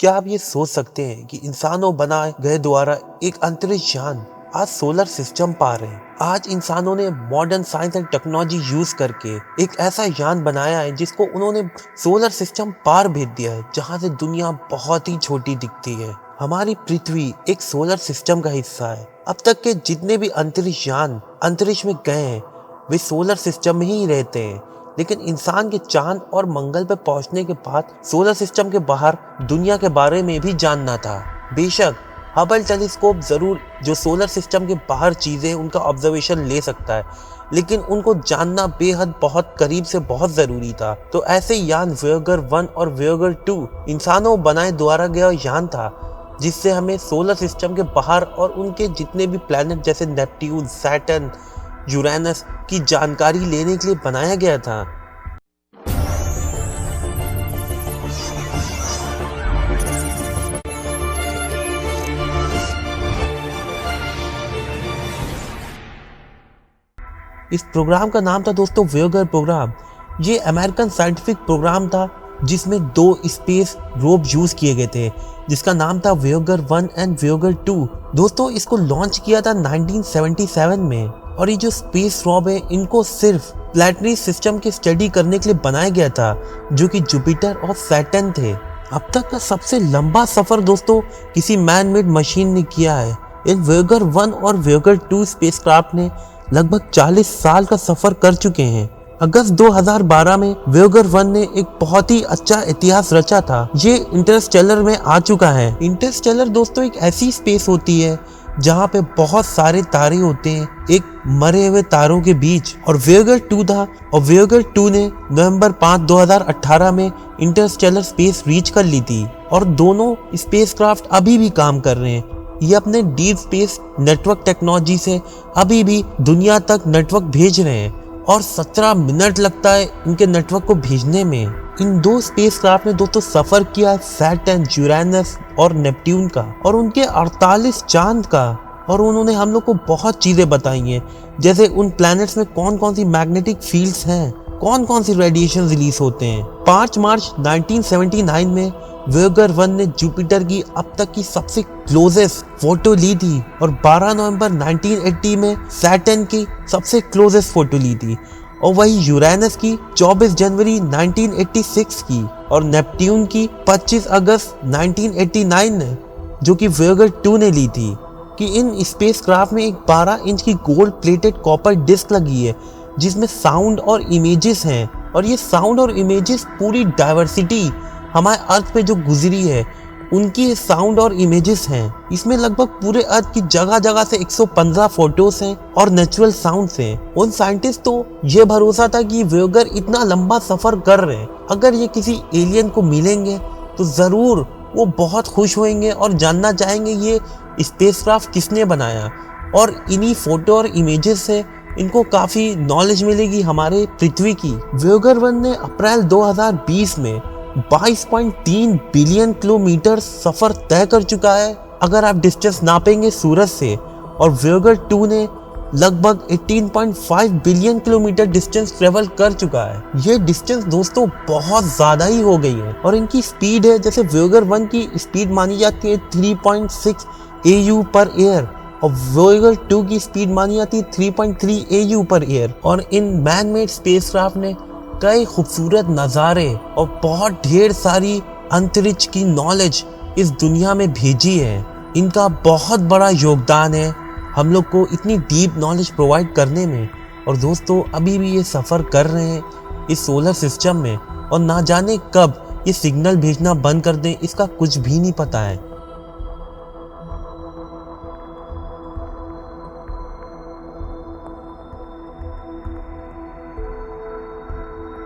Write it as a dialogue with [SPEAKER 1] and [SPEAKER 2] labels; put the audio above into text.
[SPEAKER 1] क्या आप ये सोच सकते हैं कि इंसानों बनाए गए द्वारा एक अंतरिक्ष यान आज सोलर सिस्टम पार है। आज इंसानों ने modern science and technology use करके एक ऐसा यान बनाया है जिसको उन्होंने सोलर सिस्टम पार भेज दिया है, जहां से दुनिया बहुत ही छोटी दिखती है। हमारी पृथ्वी एक सोलर सिस्टम का हिस्सा है। अब तक के जितने भी अंतरिक्ष यान अंतरिक्ष में गए हैं वे सोलर सिस्टम में ही रहते हैं, लेकिन इंसान के चांद और मंगल पर पहुंचने के बाद सोलर सिस्टम के बाहर दुनिया के बारे में भी जानना था। बेशक हबल टेलीस्कोप जरूर जो सोलर सिस्टम के बाहर चीजें उनका ऑब्जर्वेशन ले सकता है, लेकिन उनको जानना बेहद बहुत करीब से बहुत जरूरी था। तो ऐसे यान वोयेजर 1 और वोयेजर 2 इंसानों बनाए द्वारा गया यान था, जिससे हमें सोलर सिस्टम के बाहर और उनके जितने भी प्लैनेट जैसे नेपट्यून, सैटर्न, यूरेनस की जानकारी लेने के लिए बनाया गया था। इस प्रोग्राम का नाम था दोस्तों वोयेजर प्रोग्राम। ये अमेरिकन साइंटिफिक प्रोग्राम था जिसमें 2 स्पेस रोब यूज किए गए थे, जिसका नाम था वोयेजर 1 एंड वोयेजर 2। दोस्तों इसको लॉन्च किया था 1977 में, और ये जो स्पेस रोब है इनको सिर्फ प्लैनेटरी सिस्टम की स्टडी करने के लिए बनाया गया था, जो कि जुपिटर और सैटर्न थे। अब तक का सबसे लंबा सफर दोस्तों किसी मैन मेड मशीन ने किया है। इन वोयेजर 1 और वोयेजर 2 स्पेसक्राफ्ट ने लगभग 40 साल का सफर कर चुके हैं। अगस्त 2012 में वोयेजर 1 ने एक बहुत ही अच्छा इतिहास रचा था। ये इंटरस्टेलर में आ चुका है। इंटरस्टेलर दोस्तों एक ऐसी स्पेस होती है जहाँ पे बहुत सारे तारे होते हैं एक मरे हुए तारों के बीच, और वोयेजर 2 था, और वोयेजर 2 ने नवंबर 5, 2018 में इंटरस्टेलर स्पेस रीच कर ली थी, और दोनों स्पेसक्राफ्ट अभी भी काम कर रहे हैं। ये अपने डीप स्पेस नेटवर्क टेक्नोलॉजी से अभी भी दुनिया तक नेटवर्क भेज रहे हैं, और 17 मिनट लगता है इनके नेटवर्क को भेजने में। इन 2 स्पेसक्राफ्ट ने दोस्तों सफर किया है सैटर्न, यूरेनस और नेपट्यून का, और उनके 48 चांद का, और उन्होंने हम लोग को बहुत चीजें बताई हैं, जैसे उन प्लैनेट्स में कौन कौन सी मैग्नेटिक फील्ड्स हैं, कौन कौन सी रेडिएशन रिलीज होते हैं। 5 मार्च 1979 में वोयेजर 1 ने जुपिटर की अब तक की सबसे क्लोजेस्ट फोटो ली थी, और 12 नवंबर 1980 में सैटर्न की सबसे क्लोजेस्ट फोटो ली थी, और वही यूरेनस की 24 जनवरी 1986 की, और नेपट्यून की 25 अगस्त 1989 ने, जो कि वोयेजर 2 ने ली थी। कि इन स्पेसक्राफ्ट में एक 12 इंच की गोल्ड प्लेटेड कॉपर डिस्क लगी है, जिसमें साउंड और इमेजेस हैं, और ये साउंड और इमेजेस पूरी डाइवर्सिटी हमारे अर्थ पे जो गुजरी है उनकी साउंड और इमेजेस हैं। इसमें लगभग पूरे अर्थ की जगह जगह से 115 फोटोज हैं और नेचुरल साउंड्स हैं। उन साइंटिस्ट तो ये भरोसा था कि वोयेजर इतना लंबा सफर कर रहे हैं, अगर ये किसी एलियन को मिलेंगे तो जरूर वो बहुत खुश होंगे और जानना चाहेंगे ये स्पेसक्राफ्ट किसने बनाया, और इन्हीं फोटो और इमेजेस से इनको काफी नॉलेज मिलेगी हमारे पृथ्वी की। वोयेजर 1 ने अप्रैल 2020 में 22.3 बिलियन किलोमीटर सफर तय कर चुका है, अगर आप डिस्टेंस नापेंगे सूरज से, और वोयेजर 2 ने लगभग 18.5 बिलियन किलोमीटर डिस्टेंस ट्रेवल कर चुका है। ये डिस्टेंस दोस्तों बहुत ज्यादा ही हो गई है, और इनकी स्पीड है, जैसे वोयेजर 1 की स्पीड मानी जाती है 3.6 AU पर एयर, और वोयेजर 2 की स्पीड मानी जाती है 3.3 AU पर एयर। और इन मैन मेड स्पेसक्राफ्ट ने कई खूबसूरत नज़ारे और बहुत ढेर सारी अंतरिक्ष की नॉलेज इस दुनिया में भेजी है। इनका बहुत बड़ा योगदान है हम लोग को इतनी डीप नॉलेज प्रोवाइड करने में। और दोस्तों अभी भी ये सफ़र कर रहे हैं इस सोलर सिस्टम में, और ना जाने कब ये सिग्नल भेजना बंद कर दें, इसका कुछ भी नहीं पता है।